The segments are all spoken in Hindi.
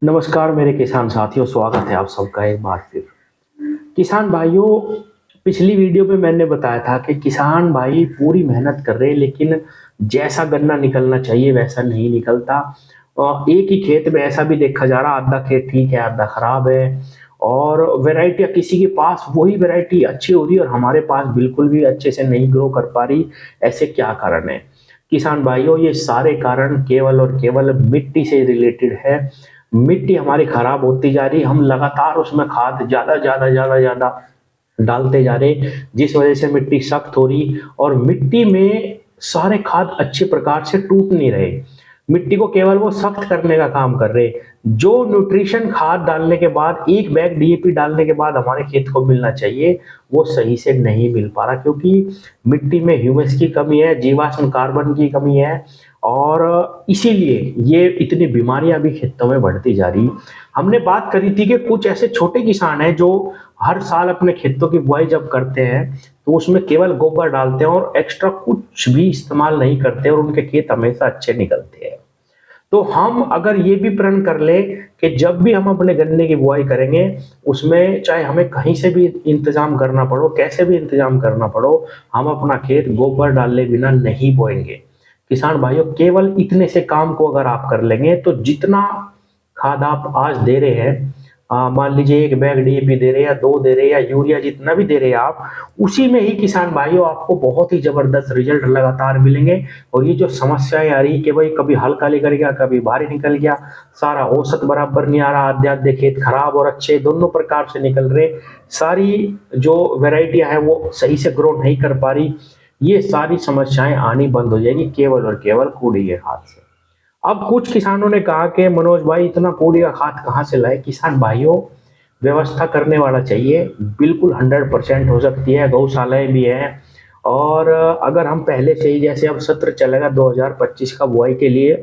नमस्कार मेरे किसान साथियों, स्वागत है आप सबका एक बार फिर। किसान भाइयों, पिछली वीडियो में मैंने बताया था कि किसान भाई पूरी मेहनत कर रहे हैं लेकिन जैसा गन्ना निकलना चाहिए वैसा नहीं निकलता। और एक ही खेत में ऐसा भी देखा जा रहा, आधा खेत ठीक है आधा खराब है। और वैरायटी किसी के पास वही वैरायटी अच्छी हो रही है और हमारे पास बिल्कुल भी अच्छे से नहीं ग्रो कर पा रही। ऐसे क्या कारण है किसान भाइयों? ये सारे कारण केवल और केवल मिट्टी से रिलेटेड है। मिट्टी हमारी खराब होती जा रही, हम लगातार उसमें खाद ज्यादा ज्यादा ज्यादा ज्यादा डालते जा रहे, जिस वजह से मिट्टी सख्त हो रही और मिट्टी में सारे खाद अच्छे प्रकार से टूट नहीं रहे। मिट्टी को केवल वो सख्त करने का काम कर रहे। जो न्यूट्रिशन खाद डालने के बाद, एक बैग डीएपी डालने के बाद हमारे खेत को मिलना चाहिए, वो सही से नहीं मिल पा रहा, क्योंकि मिट्टी में ह्यूमस की कमी है, जीवाश्म कार्बन की कमी है और इसीलिए ये इतनी बीमारियां भी खेतों में बढ़ती जा रही। हमने बात करी थी कि कुछ ऐसे छोटे किसान हैं जो हर साल अपने खेतों की बुआई जब करते हैं तो उसमें केवल गोबर डालते हैं और एक्स्ट्रा कुछ भी इस्तेमाल नहीं करते और उनके खेत हमेशा अच्छे निकलते हैं। तो हम अगर ये भी प्रण कर ले कि जब भी हम अपने गन्ने की बुआई करेंगे, उसमें चाहे हमें कहीं से भी इंतजाम करना पड़ो, कैसे भी इंतजाम करना पड़ो, हम अपना खेत गोबर डाले बिना नहीं बोएंगे। किसान भाइयों, केवल इतने से काम को अगर आप कर लेंगे तो जितना खाद आप आज दे रहे हैं, मान लीजिए एक बैग डीएपी दे रहे हैं या दो दे रहे हैं या यूरिया जितना भी दे रहे हैं आप, उसी में ही किसान भाइयों आपको बहुत ही जबरदस्त रिजल्ट लगातार मिलेंगे। और ये जो समस्याएं आ रही कि भाई कभी हल्का निकल गया कभी भारी निकल गया, सारा औसत बराबर नहीं आ रहा, आधे आधे खेत खराब और अच्छे दोनों प्रकार से निकल रहे, सारी जो वेराइटियां हैं वो सही से ग्रो नहीं कर पा रही, ये सारी समस्याएं आनी बंद हो जाएगी केवल और केवल कूड़ी के खाद से। अब कुछ किसानों ने कहा कि मनोज भाई इतना कूड़ी का खाद कहाँ से लाए? किसान भाइयों, व्यवस्था करने वाला चाहिए, बिल्कुल 100% हो सकती है, गौशालाएं भी हैं। और अगर हम पहले से ही, जैसे अब सत्र चलेगा 2025 का बुआई के लिए,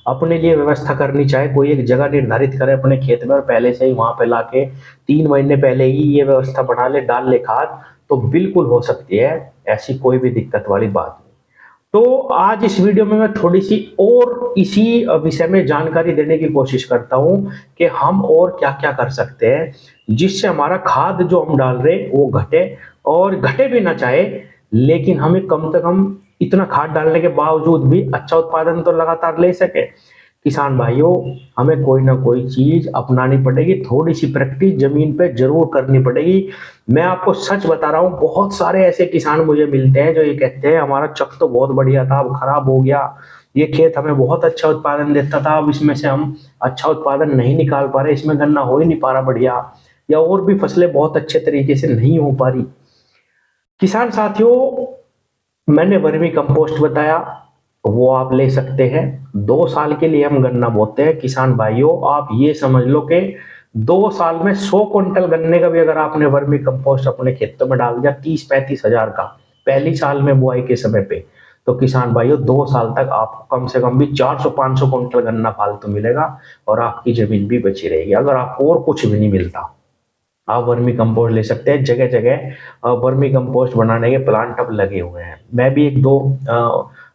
अपने लिए व्यवस्था करनी चाहे, कोई एक जगह निर्धारित करे अपने खेत में और पहले से ही वहां पे लाके 3 महीने पहले ही ये व्यवस्था बना ले, डाल ले खाद, तो बिल्कुल हो सकती है, ऐसी कोई भी दिक्कत वाली बात नहीं। तो आज इस वीडियो में मैं थोड़ी सी और इसी विषय में जानकारी देने की कोशिश करता हूं कि हम और क्या क्या कर सकते हैं जिससे हमारा खाद जो हम डाल रहे वो घटे, और घटे भी ना चाहे लेकिन हमें कम से कम इतना खाद डालने के बावजूद भी अच्छा उत्पादन तो लगातार ले सके। किसान भाइयों, हमें कोई ना कोई चीज अपनानी पड़ेगी, थोड़ी सी प्रैक्टिस जमीन पे जरूर करनी पड़ेगी। मैं आपको सच बता रहा हूँ, बहुत सारे ऐसे किसान मुझे मिलते हैं जो ये कहते हैं हमारा चक तो बहुत बढ़िया था, अब खराब हो गया, ये खेत हमें बहुत अच्छा उत्पादन देता था, अब इसमें से हम अच्छा उत्पादन नहीं निकाल पा रहे, इसमें गन्ना हो ही नहीं पा रहा बढ़िया, या और भी फसलें बहुत अच्छे तरीके से नहीं हो पा रही। किसान साथियों, मैंने वर्मी कंपोस्ट बताया, वो आप ले सकते हैं। 2 साल के लिए हम गन्ना बोते हैं। किसान भाइयों, आप ये समझ लो कि 2 साल में 100 क्विंटल गन्ने का भी अगर आपने वर्मी कंपोस्ट अपने खेतों में डाल दिया 30-35 हजार का पहली साल में बुआई के समय पे, तो किसान भाइयों 2 साल तक आपको कम से कम भी 400-500 क्विंटल गन्ना फालतू मिलेगा और आपकी जमीन भी बची रहेगी। अगर आपको और कुछ भी नहीं मिलता, आप वर्मी कंपोस्ट ले सकते हैं। जगह जगह वर्मी कंपोस्ट बनाने के प्लांट अब लगे हुए हैं। मैं भी एक दो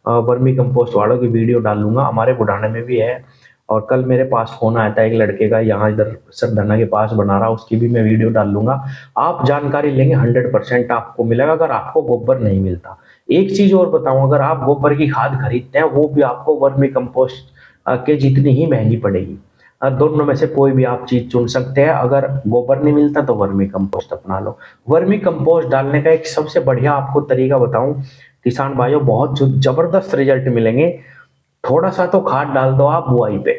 वर्मी कंपोस्ट वालों की वीडियो डालूंगा, हमारे बुढ़ाने में भी है। और कल मेरे पास फोन आया था एक लड़के का, यहाँ इधर सरधना के पास बना रहा, उसकी भी मैं वीडियो डाल लूंगा। आप जानकारी लेंगे, 100% आपको मिलेगा अगर आपको गोबर नहीं मिलता। एक चीज और बताऊं, अगर आप गोबर की खाद खरीदते हैं वो भी आपको वर्मी कंपोस्ट के जितनी ही महंगी पड़ेगी। दोनों में से कोई भी आप चीज चुन सकते हैं। अगर गोबर नहीं मिलता तो वर्मी कंपोस्ट अपना लो। वर्मी कंपोस्ट डालने का एक सबसे बढ़िया आपको तरीका बताऊं किसान भाइयों, बहुत जबरदस्त रिजल्ट मिलेंगे। थोड़ा सा तो खाद डाल दो आप बुआई पे।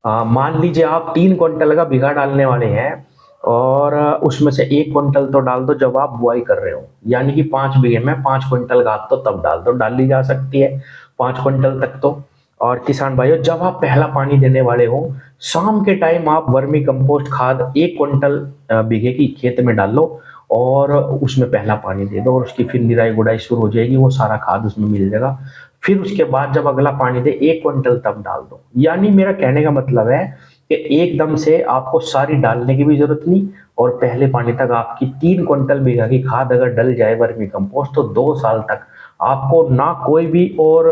मान लीजिए आप 3 क्विंटल का बीघा डालने वाले हैं और उसमें से 1 क्विंटल तो डाल दो जब आप बुआई कर रहे हो, यानी कि 5 बीघे में 5 क्विंटल खाद तो तब डाल दो, डाल ली जा सकती है 5 क्विंटल तक तो। और किसान भाइयों, जब आप पहला पानी देने वाले हो, शाम के टाइम आप वर्मी कंपोस्ट खाद 1 क्विंटल बीघे की खेत में डाल लो और उसमें पहला पानी दे दो और उसकी फिर निराई गुड़ाई शुरू हो जाएगी, वो सारा खाद उसमें मिल जाएगा। फिर उसके बाद जब अगला पानी दे 1 क्विंटल तब डाल दो। यानी मेरा कहने का मतलब है कि एकदम से आपको सारी डालने की भी जरूरत नहीं, और पहले पानी तक आपकी 3 क्विंटल बीघा की खाद अगर डल जाए वर्मी कंपोस्ट तो 2 साल तक आपको ना कोई भी और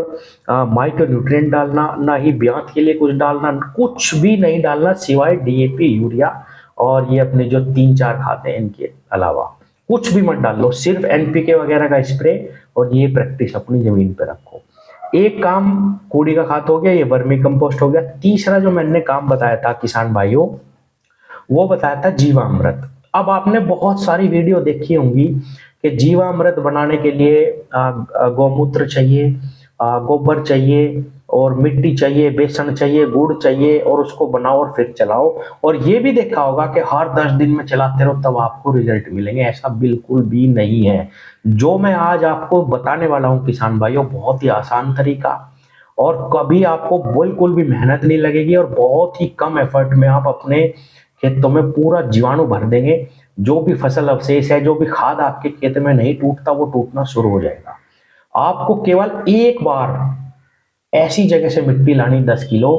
माइक्रो न्यूट्रिएंट डालना, ना ही ब्यात के लिए कुछ डालना, कुछ भी नहीं डालना सिवाय डीएपी, यूरिया और ये अपने जो 3-4 खाते हैं इनके अलावा कुछ भी मत डालो। सिर्फ एनपीके वगैरह का स्प्रे और ये प्रैक्टिस अपनी जमीन पे रखो। एक काम कूड़ी का खाद हो गया, ये वर्मी कंपोस्ट हो गया। तीसरा जो मैंने काम बताया था किसान भाइयों, वो बताया था जीवामृत। अब आपने बहुत सारी वीडियो देखी होंगी कि जीवामृत बनाने के लिए गौमूत्र चाहिए, गोबर चाहिए और मिट्टी चाहिए, बेसन चाहिए, गुड़ चाहिए और उसको बनाओ और फिर चलाओ। और ये भी देखा होगा कि हर 10 दिन में चलाते रहो तब आपको रिजल्ट मिलेंगे। ऐसा बिल्कुल भी नहीं है। जो मैं आज आपको बताने वाला हूँ किसान भाइयों, बहुत ही आसान तरीका और कभी आपको बिल्कुल भी मेहनत नहीं लगेगी और बहुत ही कम एफर्ट में आप अपने खेतों में पूरा जीवाणु भर देंगे। जो भी फसल अवशेष है, जो भी खाद आपके खेत में नहीं टूटता, वो टूटना शुरू हो जाएगा। आपको केवल एक बार ऐसी जगह से मिट्टी लानी 10 किलो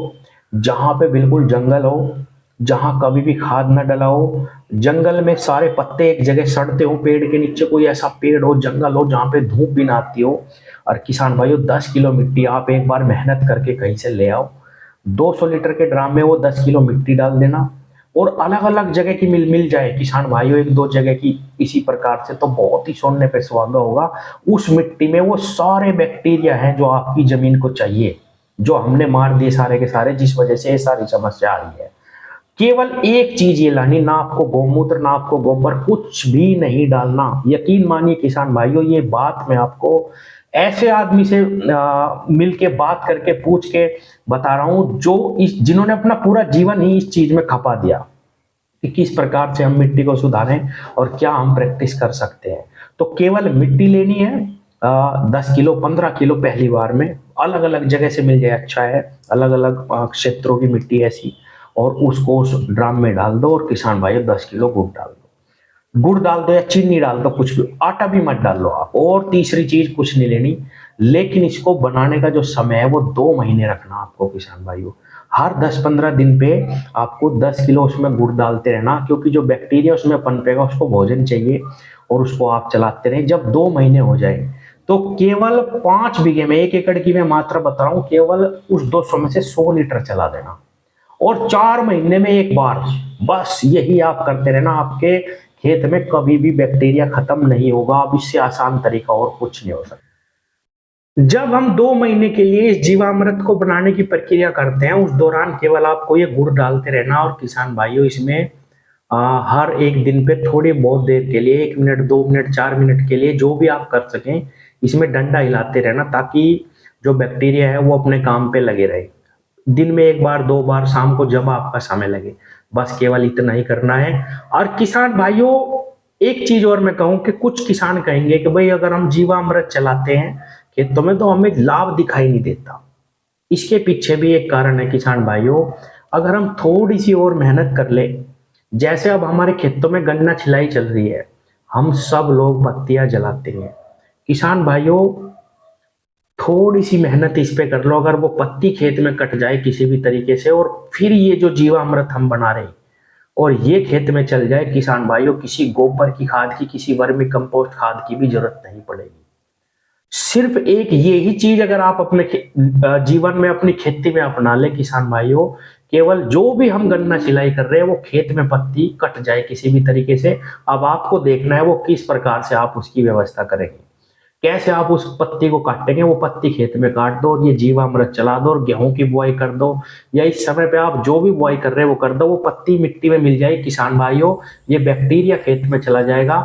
जहां पे बिल्कुल जंगल हो, जहां कभी भी खाद न डला हो, जंगल में सारे पत्ते एक जगह सड़ते हो, पेड़ के नीचे कोई ऐसा पेड़ हो, जंगल हो जहां पे धूप भी ना आती हो। और किसान भाइयों 10 किलो मिट्टी आप एक बार मेहनत करके कहीं से ले आओ। 200 लीटर के ड्राम में वो 10 किलो मिट्टी डाल देना और अलग अलग जगह की मिल जाए किसान भाइयों, 1-2 जगह की इसी प्रकार से, तो बहुत ही सोने पे सुहागा होगा। उस मिट्टी में वो सारे बैक्टीरिया हैं जो आपकी जमीन को चाहिए, जो हमने मार दिए सारे के सारे, जिस वजह से ये सारी समस्या आ रही है। केवल एक चीज ये लानी, ना आपको गौमूत्र, ना आपको गोबर, कुछ भी नहीं डालना। यकीन मानिए किसान भाइयों, ये बात मैं आपको ऐसे आदमी से मिल के बात करके पूछ के बता रहा हूं जो जिन्होंने अपना पूरा जीवन ही इस चीज में खपा दिया कि किस प्रकार से हम मिट्टी को सुधारें और क्या हम प्रैक्टिस कर सकते हैं। तो केवल मिट्टी लेनी है 10 किलो 15 किलो पहली बार में, अलग अलग जगह से मिल जाए अच्छा है, अलग अलग क्षेत्रों की मिट्टी ऐसी, और उसको उस ड्राम में डाल दो और किसान भाइयों 10 किलो गुड़ डाल दो। गुड़ डाल दो या चीनी डाल दो, कुछ भी, आटा भी मत डाल लो आप। और तीसरी चीज कुछ नहीं लेनी, लेकिन इसको बनाने का जो समय है वो 2 महीने रखना आपको किसान भाइयों। हर 10-15 दिन पे आपको 10 किलो उसमें गुड़ डालते रहना, क्योंकि जो बैक्टीरिया उसमें पनपेगा उसको भोजन चाहिए और उसको आप चलाते रहें। जब 2 महीने हो जाए तो केवल 5 बीघे में, 1 एकड़ की मैं मात्रा बता रहा हूँ, केवल उस 200 में से 100 लीटर चला देना और 4 महीने में एक बार, बस यही आप करते रहना। आपके खेत में कभी भी बैक्टीरिया खत्म नहीं होगा। अब इससे आसान तरीका और कुछ नहीं हो सकता। जब हम 2 महीने के लिए इस जीवामृत को बनाने की प्रक्रिया करते हैं, उस दौरान केवल आपको ये गुड़ डालते रहना और किसान भाइयों इसमें हर एक दिन पे थोड़ी बहुत देर के लिए, 1 मिनट, 2 मिनट, 4 मिनट के लिए, जो भी आप कर सकें, इसमें डंडा हिलाते रहना ताकि जो बैक्टीरिया है वो अपने काम पे लगे रहे। दिन में 1 बार 2 बार, शाम को जब आपका समय लगे, बस केवल इतना ही करना है। और किसान भाइयों एक चीज और मैं कहूं कि कुछ किसान कहेंगे कि भाई अगर हम जीवामृत चलाते हैं खेतों में तो हमें लाभ दिखाई नहीं देता। इसके पीछे भी एक कारण है किसान भाइयों, अगर हम थोड़ी सी और मेहनत कर ले, जैसे अब हमारे खेतों में गन्ना छिलाई चल रही है, हम सब लोग बत्तियां जलाते हैं। किसान भाइयों थोड़ी सी मेहनत इस पे कर लो, अगर वो पत्ती खेत में कट जाए किसी भी तरीके से और फिर ये जो जीवामृत हम बना रहे हैं और ये खेत में चल जाए, किसान भाइयों किसी गोबर की खाद की, किसी वर्मी कंपोस्ट खाद की भी जरूरत नहीं पड़ेगी। सिर्फ एक ये ही चीज अगर आप अपने जीवन में, अपनी खेती में अपना ले किसान भाइयों, केवल जो भी हम गन्ना सिलाई कर रहे हैं वो खेत में पत्ती कट जाए किसी भी तरीके से, अब आपको देखना है वो किस प्रकार से आप उसकी व्यवस्था करेंगे, कैसे आप उस पत्ती को काटेंगे। वो पत्ती खेत में काट दो और ये जीवामृत चला दो और गेहूं की बुआई कर दो, या इस समय पे आप जो भी बुआई कर रहे हैं वो कर दो। वो पत्ती मिट्टी में मिल जाए किसान भाइयों, ये बैक्टीरिया खेत में चला जाएगा।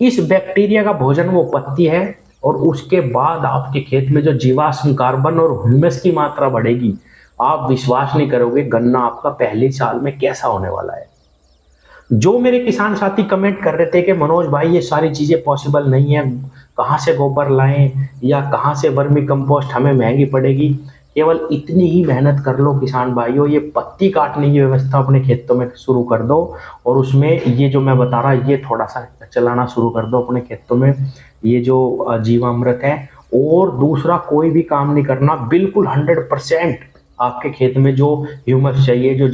इस बैक्टीरिया का भोजन वो पत्ती है और उसके बाद आपके खेत में जो जीवाश्म कार्बन और ह्यूमस की मात्रा बढ़ेगी, आप विश्वास नहीं करोगे गन्ना आपका पहले साल में कैसा होने वाला है। जो मेरे किसान साथी कमेंट कर रहे थे कि मनोज भाई ये सारी चीजें पॉसिबल नहीं है, कहाँ से गोबर लाएं या कहाँ से वर्मी कंपोस्ट, हमें महंगी पड़ेगी, केवल इतनी ही मेहनत कर लो किसान भाइयों, ये पत्ती काटने की व्यवस्था अपने खेतों में शुरू कर दो और उसमें ये जो मैं बता रहा ये थोड़ा सा चलाना शुरू कर दो अपने खेतों में, ये जो जीवामृत है। और दूसरा कोई भी काम नहीं करना, बिल्कुल 100% आपके खेत में जो ह्यूमस चाहिए, जो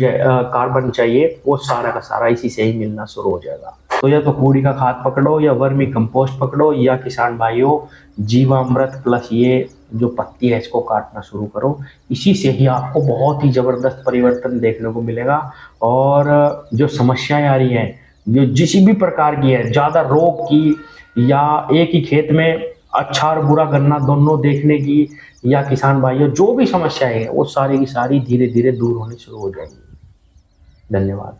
कार्बन चाहिए, वो सारा का सारा इसी से ही मिलना शुरू हो जाएगा। तो या तो कूड़ी का खाद पकड़ो या वर्मी कंपोस्ट पकड़ो, या किसान भाइयों जीवामृत प्लस ये जो पत्ती है इसको काटना शुरू करो। इसी से ही आपको बहुत ही ज़बरदस्त परिवर्तन देखने को मिलेगा। और जो समस्याएं आ रही हैं, जो जिस भी प्रकार की है, ज़्यादा रोग की या एक ही खेत में अच्छा और बुरा गन्ना दोनों देखने की, या किसान भाइयों जो भी समस्याएं हैं वो सारी की सारी धीरे धीरे दूर होनी शुरू हो जाएंगी। धन्यवाद।